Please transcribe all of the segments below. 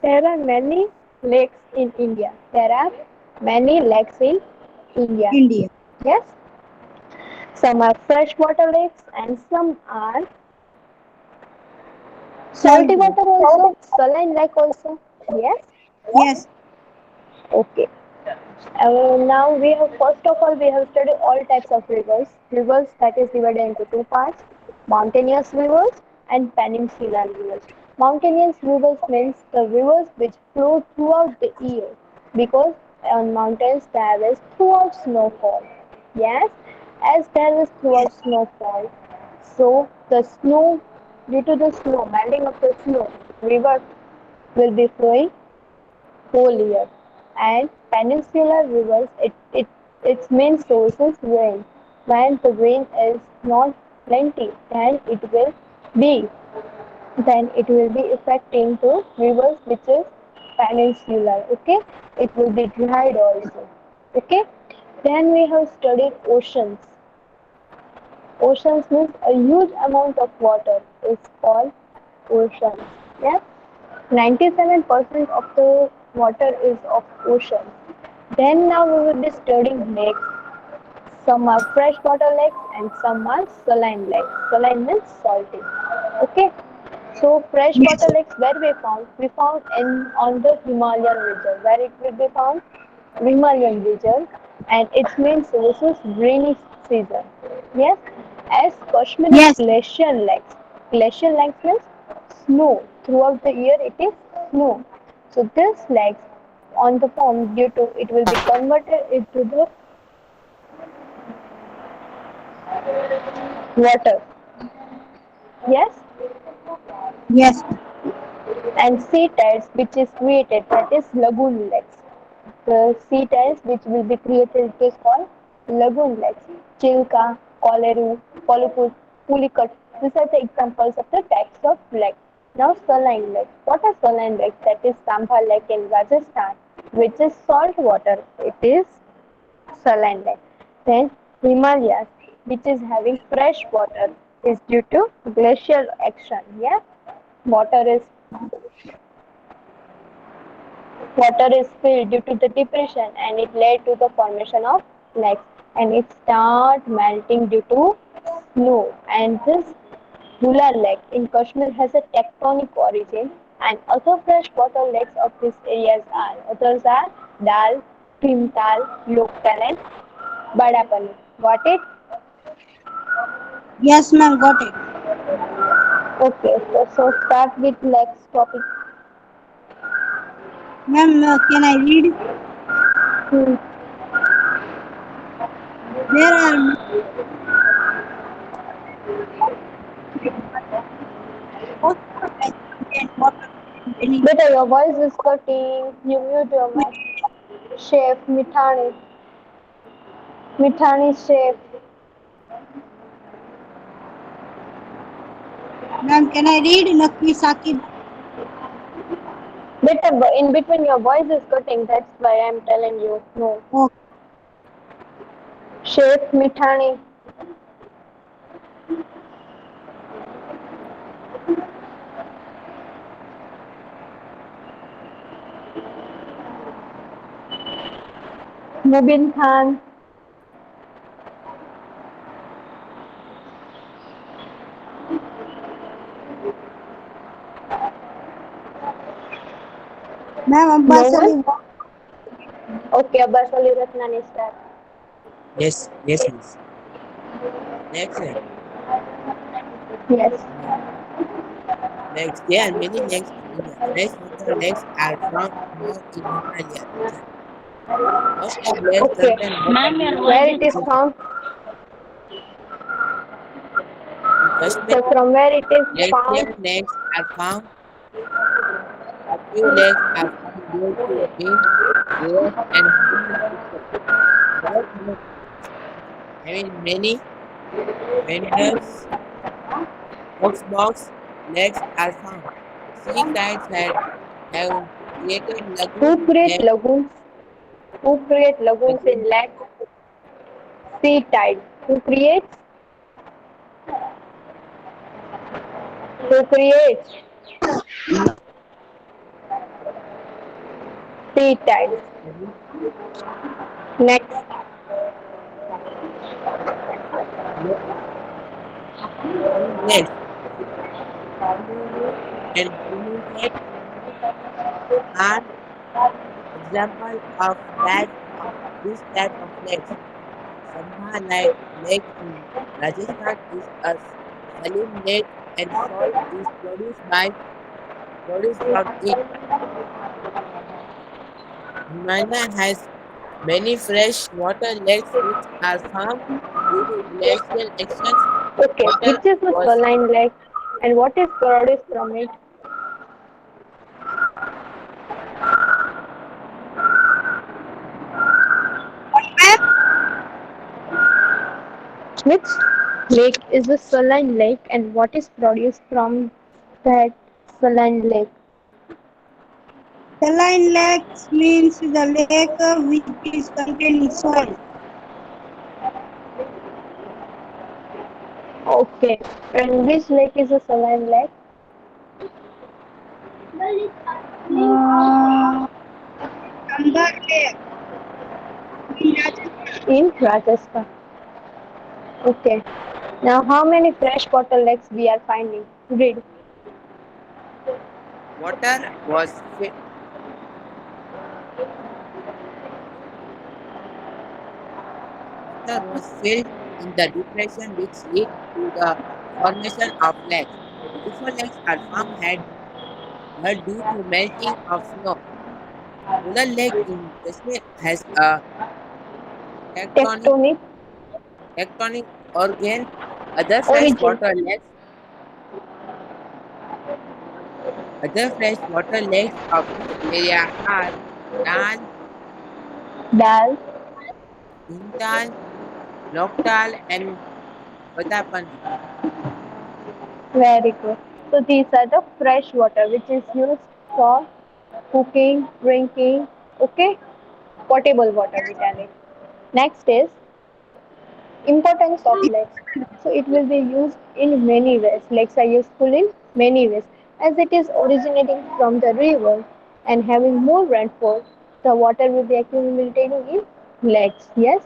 There are many lakes in India. There are many lakes in India. India. Yes. Some are freshwater lakes and some are salty Salty. water also, saline lake also. Yes. Yes. Okay. Now we have first of all we have studied all types of rivers. Rivers that is divided into two parts: mountainous rivers and peninsular rivers. Mountainous rivers means the rivers which flow throughout the year because on mountains there is throughout snowfall. Yes, as there is Yes. throughout snowfall, so the snow due to the snow melting of the snow, river will be flowing whole year. And peninsular rivers, its main source is rain. When the rain is not plenty, be then it will be affecting the rivers which is peninsular. Okay, it will be dried also. Okay, then we have studied oceans. Oceans means a huge amount of water is called oceans. Yeah, 97% of the water is of ocean. Then now we will be studying lakes. Some are freshwater lakes and some are saline lakes. Saline means salty. Okay. So Yes. freshwater lakes where we found? We found in on the Himalayan region. Where it will be found? Himalayan region, and its main source is rainy season. Yes. As Kashmir is Yes. glacial lakes. Glacial lakes means snow. Throughout the year it is snow. So this lakes on the form due to it will be converted into the water. Yes, Yes. and sea tides which is created, that is lagoon lakes. The sea tides which will be created is called lagoon lakes. Chilka, Koleru, Kolupur, Pulikat. These are the examples of the types of lake. Now saline lake. What are saline lakes? That is Sambhal lake in Rajasthan, which is salt water. It is saline lake. Then Himalayas, which is having fresh water, is due to glacial action. Yeah, water is water is filled due to the depression and it led to the formation of lakes and it start melting due to snow and this Bula Lake in Kashmir has a tectonic origin and other freshwater lakes of these areas are others are Dal, Bhimtal, Loktal and Badapani. Got it? Yes, ma'am. Got it. Okay, so start with lakes topic. Ma'am, can I read? Hmm. There are many most contain water and many Beta, your voice is cutting. You mute your mic. Chef Mithani. Mithani Chef. ma'am, can I read Nakki Sakib? Beta, in between your voice is cutting. That's why I'm telling you. No. Oh, Chef Mithani. Mubin Khan. ma'am, No Abbas one? Ali. Okay, Abbas Ali Ratnani start. Yes, yes, miss. Next, Yes. next, there are many lakes in India. Freshwater lakes are found in Himalaya region. Most of lakes Okay. contain water Ma'am, your voice Where is it is which is found? in Kashmir. So from where it is Glacial found? lakes are found. A few lakes are found due to wind, rivers, and human people. About having many minerals, oxbox lakes are found. Sea kites have created Who lagoon create lakes. lagoons? Who create lagoons Lagoon in lakes? Sea tide. Who creates? Who creates? Sea tides. Very Next, le- next, Conero and Trinidad are examples of this type of lakes. Sambha Lake in Rajasthan is a saline lake and salt is produced from it. Himalaya has many fresh water lakes which are formed due to glacial actions. okay, Water which is the was saline lake and what is produced from it? Ma'am, Which lake is the saline lake and what is produced from that saline lake? saline lakes means the lake which is containing soil. Okay, and which lake is a saline lake? Uh, Amber Lake in Rajasthan. In Rajasthan. Okay. Now, how many freshwater lakes we are finding? Read. water was fi- water was filled in the depression which lead to the formation of lakes. Beautiful lakes are formed had due to melting of snow. Polar Lake in Kashmir has a tectonic Tectonic tectonic organ. Other origin. freshwater lakes Other freshwater lakes of this area are Dal, Dal. Intal, Loktal, and Vatapani. Very good. So these are the fresh water which is used for cooking, drinking, okay? Potable water we tell it. Next is importance of lakes. So it will be used in many ways. Lakes are useful in many ways. As it is originating from the river and having more rainfall, the water will be accumulating in lakes. Yes,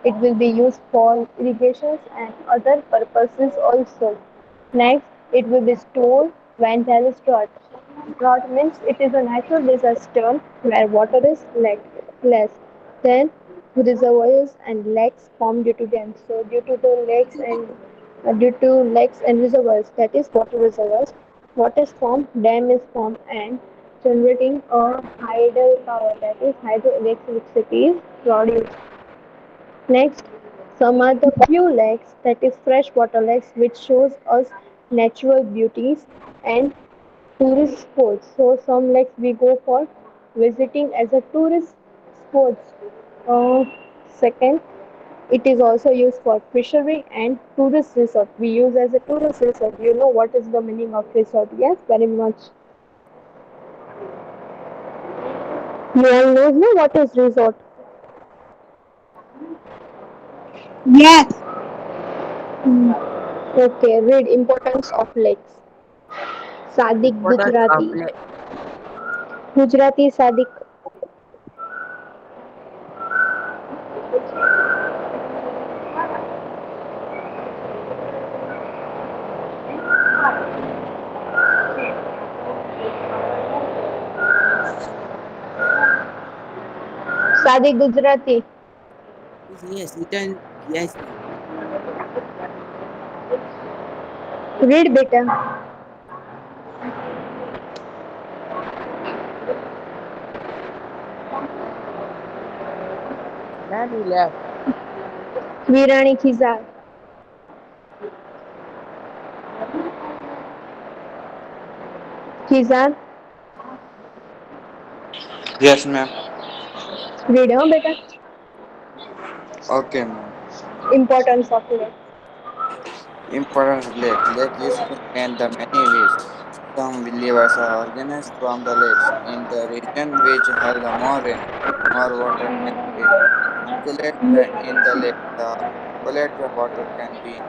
it will be used for irrigations and other purposes also. Next, it will be stored when there is drought. Drought means it is a natural disaster where water is less. Then reservoirs and lakes form due to them. So due to the lakes and reservoirs, that is water reservoirs, what is formed? Dam is formed and generating a tidal power, that is hydroelectricity is produced. Next, some are the few lakes, that is freshwater lakes, which shows us natural beauties and tourist spots. So some lakes we go for visiting as a tourist spots. Uh, Second, it is also used for fishery and tourist resort. We use as a tourist resort. You know what is the meaning of resort? Yes, very much. You all know no, what is resort. Yes, Okay, read importance of lakes. Sadik Importance of Gujarati. lake. Gujarati Sadik. Sadik Gujarati. Yes, written. Yes, ma'am. Read better. Ma'am, you left. Virani Khizar. Khizar. Yes, ma'am. Read better. Okay, ma'am. Importance of lakes. Importance of lake. Lake useful in the many ways. Some rivers are organized from the lakes in the region which have the more rain. More water can be circulated in the lake. The circulated water can be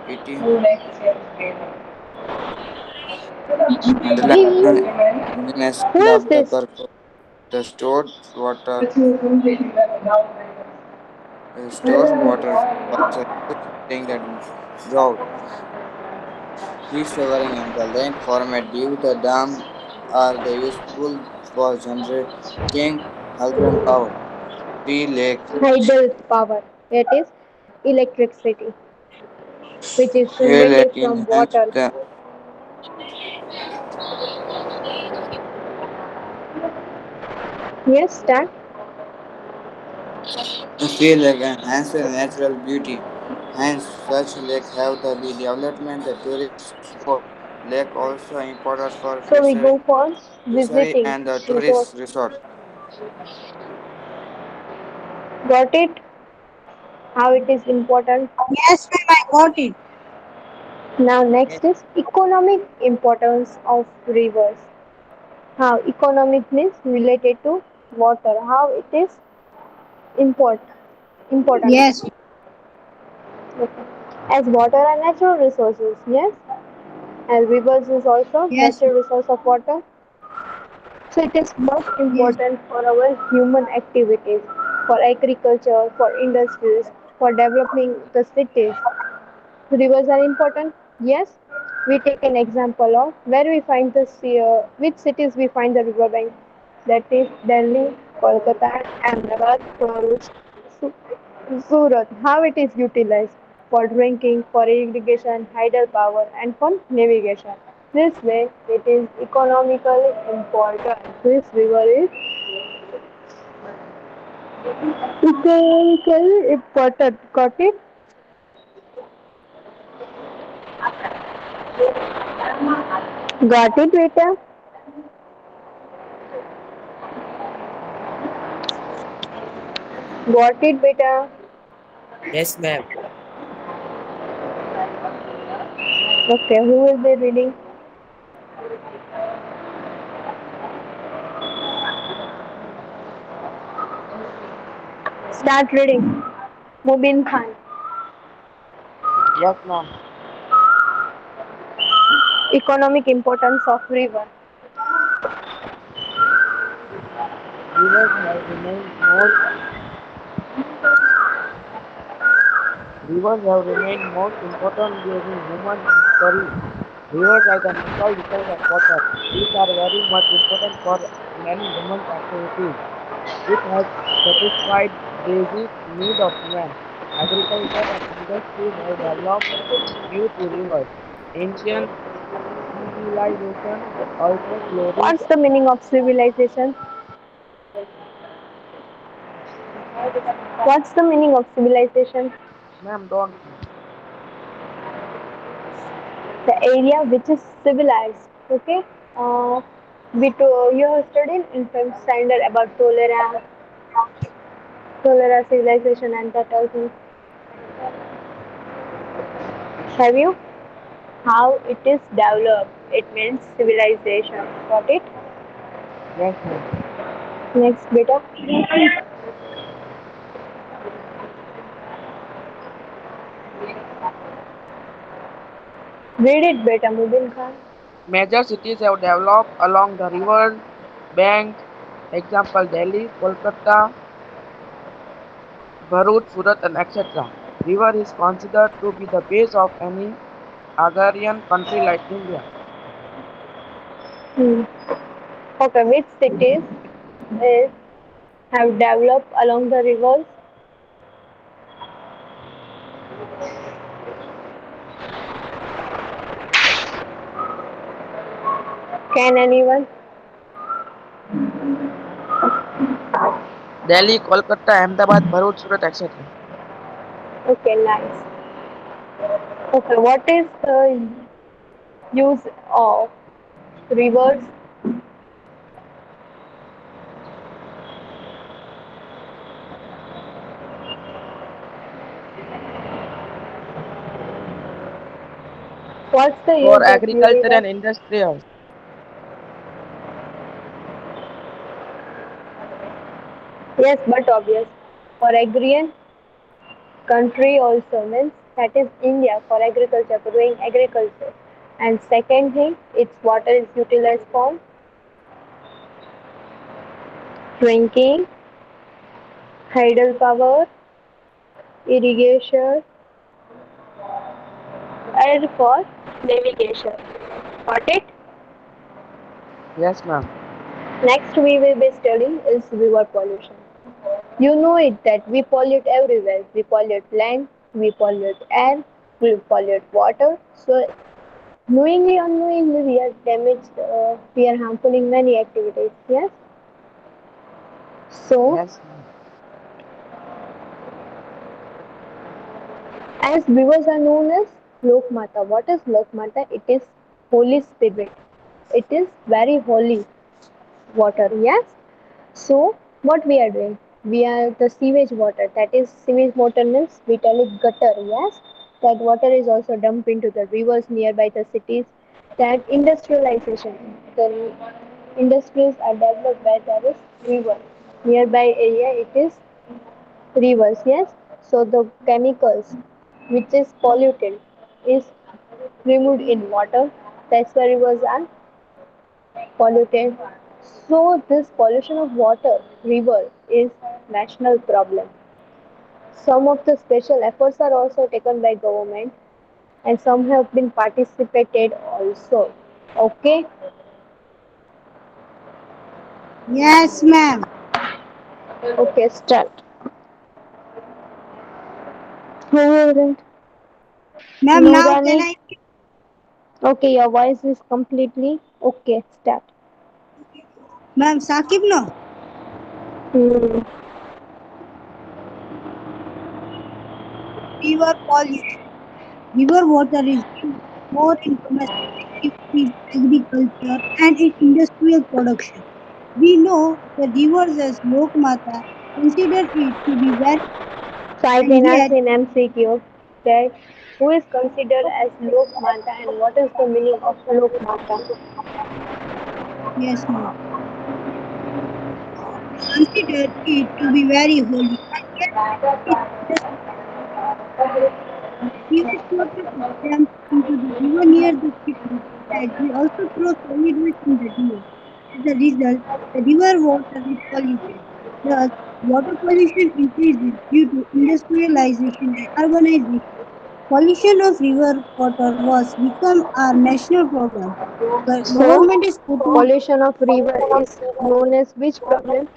eaten and the land Who cleanliness is of the this? purpose. The stored water is also used during the drought. Restocking and the land format due the dam are the useful for generating hydro power. Three lakes. Tidal power, that is electricity, which is Here generated lake from enhance water. the Yes, start. Sea lake enhance the natural beauty. Hence, such lake have to be development the tourist spot. Lake also important for So we go for fishery visiting and the resort. tourist resort. Got it? How it is important. Yes, ma'am, I got it. Now Yes, next is economic importance of rivers. How economic means related to water. How it is import important. Yes, Okay. As water are natural resources, yes. As rivers is also yes, natural resource of water. So it is most yes, important for our human activities, for agriculture, for industries, for developing the cities. Rivers are important. Yes, we take an example of where we find the sea, which cities we find the river bank. That is Delhi, Kolkata, Ahmedabad, Bharuch, Su- Surat. How it is utilized for drinking, for irrigation, hydel power, and for navigation. This way, it is economically important. This river is economically important. Got it? Got it, beta? Got it, beta? yes, ma'am. Okay, who will be reading? Start reading. Mubin Khan. Yes, ma'am. Economic importance of river. Rivers have remained more Rivers have remained most important during human history. Rivers are the natural resource of water, which are very much important for many human activities. It has satisfied basic need of man. Agriculture and industry have developed due to rivers. Ancient civilization also flourished. What's the meaning of civilization? What's the meaning of civilization? Ma'am, don't know. The area which is civilized. Okay. Uh, you have studied in film standard about Tolera civilization and that also. Have you? How it is developed. It means civilization. Got it? Yes, ma'am. Next, beta. Read it, beta. Mubin Khan. Major cities have developed along the river bank. Example Delhi, Kolkata, Bharuch, Surat, and etc. River is considered to be the base of any agrarian country like India. Hmm. Okay, which cities is, have developed along the rivers? Can anyone? Delhi, Kolkata, Ahmedabad, Bharuch, Surat, etc. Okay, nice. Okay, what is the use of rivers? What's the For use of agriculture rivers? and industrial. Yes, but obvious. For agrarian country also means that is India for agriculture, for doing agriculture. And second thing, its water is utilized for drinking, hydropower, irrigation, and for navigation. Got it? Yes, ma'am. Next we will be studying is river pollution. You know it that we pollute everywhere. We pollute land, we pollute air, we pollute water. So knowingly, unknowingly, we are damaged. We are harmful in many activities. Yes. So Yes, ma'am. as rivers are known as Lok Mata. What is Lok Mata? It is Holy Spirit. It is very holy water. Yes. So what we are doing? We are the sewage water. That is sewage water means we tell it gutter. Yes, that water is also dumped into the rivers nearby the cities. That industrialization. The industries are developed where there is river. Nearby area it is rivers. Yes. So the chemicals which is polluted is removed in water. That's why rivers are polluted. So this pollution of water, river is national problem. Some of the special efforts are also taken by government and some have been participated also. Okay, Yes, ma'am. okay, start. Who will read? Ma'am, now can Nurani. I? Okay, your voice is completely okay. Start. Ma'am, Sakib, no. Hmm. River pollution. River water is used more in domestic activities, agriculture, and in industrial production. We know the rivers as Lokmata consider it to be very, So I and can ask yet, in MCQ that who is considered as Lok Mata and what is the meaning of Lok Mata? yes, ma'am, consider it to be very holy, and yet it just sewage water is dumped into the river near the city, that we also throw solid waste in the river. As a result, the river water is polluted. Thus, water pollution increases due to industrialization and urbanization. Pollution of river water was become our national problem. The So government is putting pollution of river is known as which problem?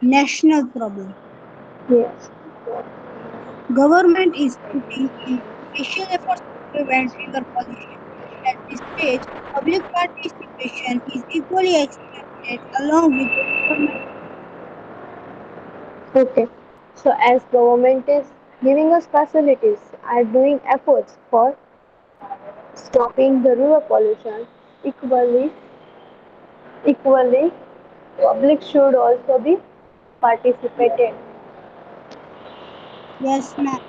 national problem. Yes. Government is putting in special efforts to prevent river pollution. At this stage, public participation is equally expected along with government. Okay. So as government is giving us facilities, are doing efforts for stopping the river pollution, equally, equally, public should also be participated. Yes, ma'am.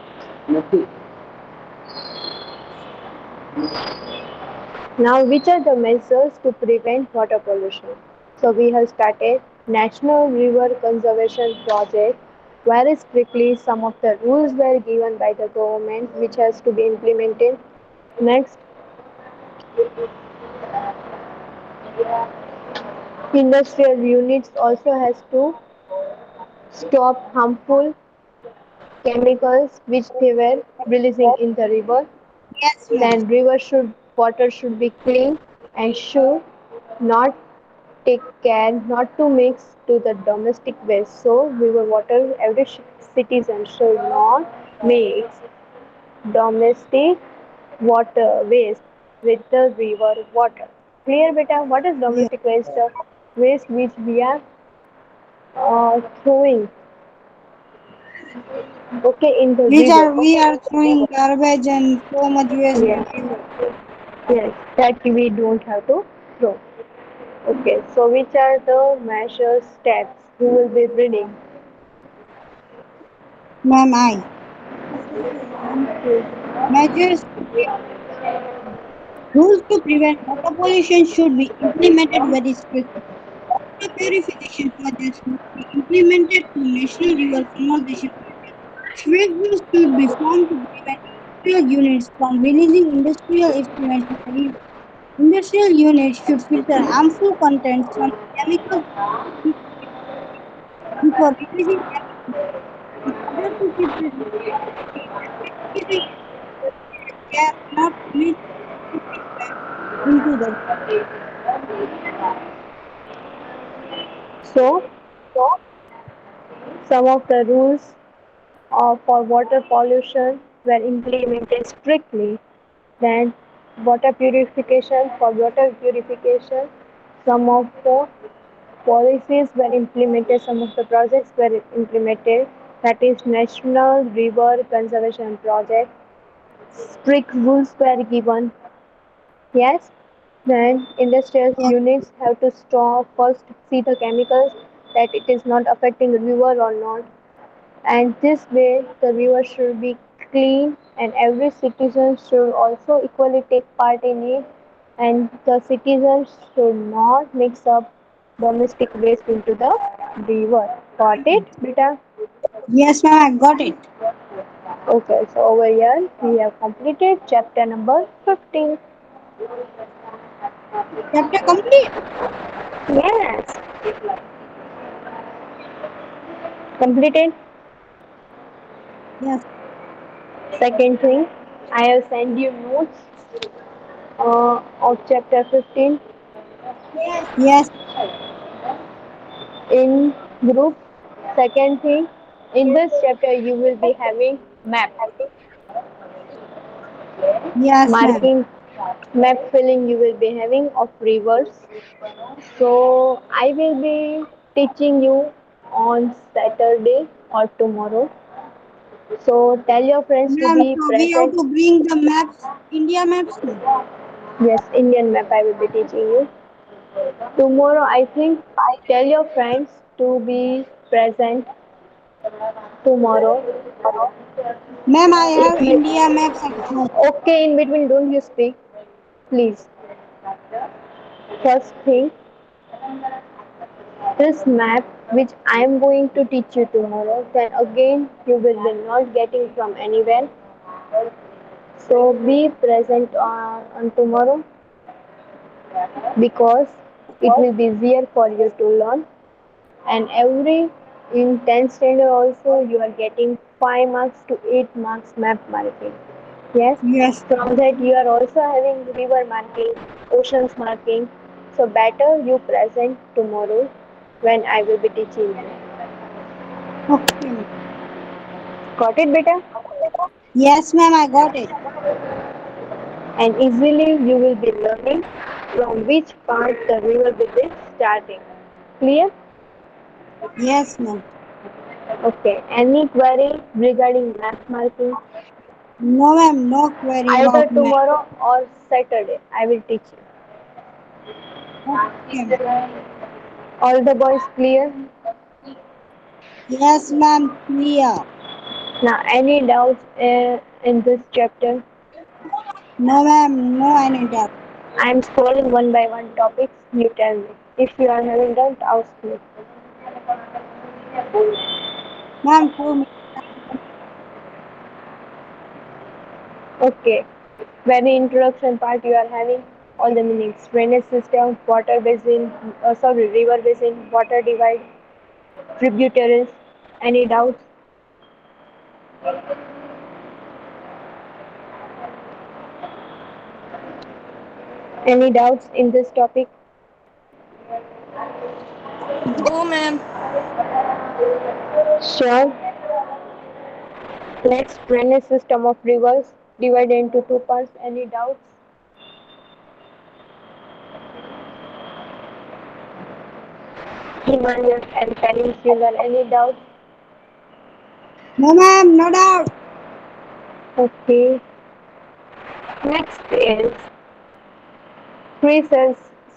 Now, which are the measures to prevent water pollution? So, we have started National River Conservation Project. Very strictly, some of the rules were given by the government, which has to be implemented. Next, industrial units also has to stop harmful chemicals which they were releasing in the river. Yes, ma'am. Then, river should water should be clean and should not take care not to mix to the domestic waste. So river water, every citizen should not mix domestic water waste with the river water. Clear, beta? What is Yes. domestic waste? Waste which we are throwing, okay, in the Which river. are we are throwing garbage and so much waste in Yes, river. yes, that we don't have to throw. Okay, so which are the measures steps? Who will be reading? Ma'am, I. Measures to rules to prevent water pollution should be implemented very strictly. Water purification projects must be implemented through National River Conservation Project. Strict rules should be formed to prevent industrial units from releasing industrial effluents in the river. Industrial units should filter harmful contents from chemicals. and for reducing emissions. In order to keep the increasing, they are not releasing back into the So, some of the rules for water pollution were implemented strictly. Then, water purification, some of the policies were implemented, some of the projects were implemented. That is National River Conservation Project. Strict rules were given. Yes. Then industrial yes, units have to stop first see the chemicals that it is not affecting the river or not. And this way the river should be clean and every citizen should also equally take part in it and the citizens should not mix up domestic waste into the river. Got it, beta? yes, ma'am, I got it. Okay, so over here we have completed chapter number 15. Chapter complete. Yes, completed. Yes, Second thing, I have sent you notes of chapter 15 yes, in group. Second thing, in this chapter you will be having map, yes, ma'am. marking, map filling you will be having of rivers. So I will be teaching you on Saturday or tomorrow. So tell your friends to Ma'am, be so we have present. to bring the maps, India maps now. Yes, Indian map I will be teaching you. Tomorrow I think tell your friends to be present tomorrow. Ma'am, I have If India you maps at home. okay in between don't you speak please. First thing, this map which I am going to teach you tomorrow, then again you will be not getting from anywhere. So be present on tomorrow because it will be easier for you to learn. And every in 10th standard also you are getting 5 marks to 8 marks map marking. Yes, Yes, from that you are also having river marking, oceans marking. So better you present tomorrow when I will be teaching you. okay, ma'am. Got it, beta? Yes, ma'am, I got it. And easily you will be learning from which part the river will be starting. Clear? Yes, ma'am. Okay. Any query regarding map marking? No, ma'am, no query Either about map. tomorrow or Saturday, I will teach you. Okay, ma'am. All the boys clear? Yes, ma'am, clear. Now, any doubts in this chapter? No, ma'am, no any doubt. I am scrolling one by one topics. You tell me. If you are having doubt, ask me. Ma'am, 2 minutes. Okay. Very introduction part you are having all the meanings. Drainage system, water basin, river basin, water divide, tributaries. Any doubts? Any doubts in this topic? No, ma'am. Sure. Next, drainage system of rivers divided into two parts. Any doubts? Himalayan and peninsular. Any doubts? No, ma'am, no doubt. Okay. Next is three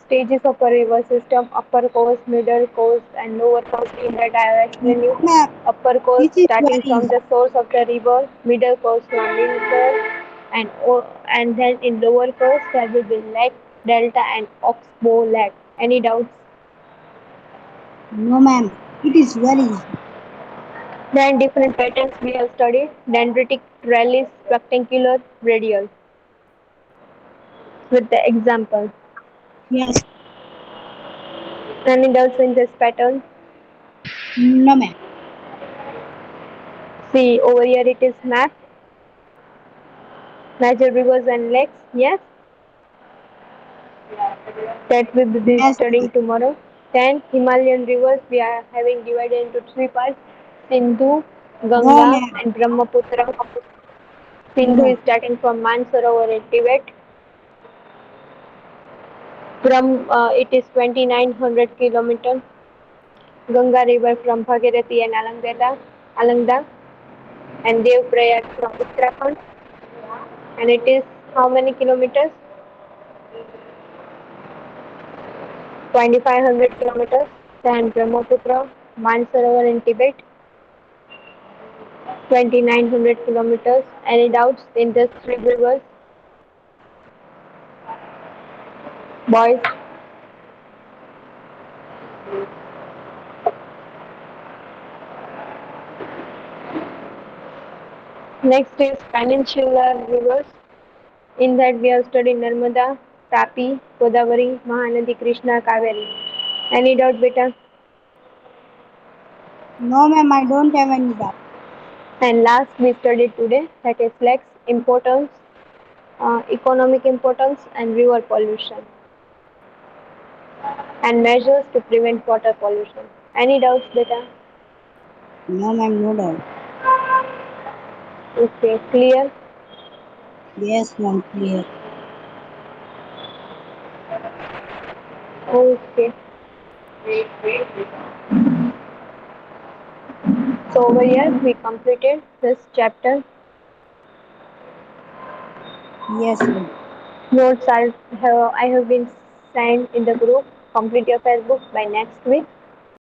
stages of a river system: upper course, middle course, and lower course. In that I will No, explain you. ma'am, Upper course this is starting very from easy. the source of the river, middle course running course, and then in lower course there will be lake, delta, and oxbow lake. Any doubts? No, ma'am, it is very easy. Then different patterns we have studied: dendritic, trellis, rectangular, radial. With the example, Yes, any doubts in this pattern? No, ma'am. See, over here it is map, major rivers and lakes. Yes, that we will be Yes, studying tomorrow. Then Himalayan rivers we are having divided into three parts: Sindhu, no, Ganga, ma'am. and Brahmaputra. Sindhu No. is starting from Mansarovar in Tibet. It is 2900 kilometers. Ganga river from Bhagirathi and Alangda, and Devprayag from Uttarakhand. And it is how many kilometers? 2500 kilometers. Then Brahmaputra, Mansarovar in Tibet, 2900 kilometers. Any doubts in these three rivers? Boys, next is peninsular rivers. In that we have studied Narmada, Tapi, Godavari, Mahanadi, Krishna, Kaveri. Any doubt, beta? No, ma'am. I don't have any doubt. And last we studied today that is lakes importance, economic importance, and river pollution, and measures to prevent water pollution. Any doubts, beta? No, ma'am. No doubt. Okay, clear. Yes, ma'am. Clear. Okay. So over here we completed this chapter. Yes, ma'am. Notes I have been sent in the group. Complete your Facebook by next week.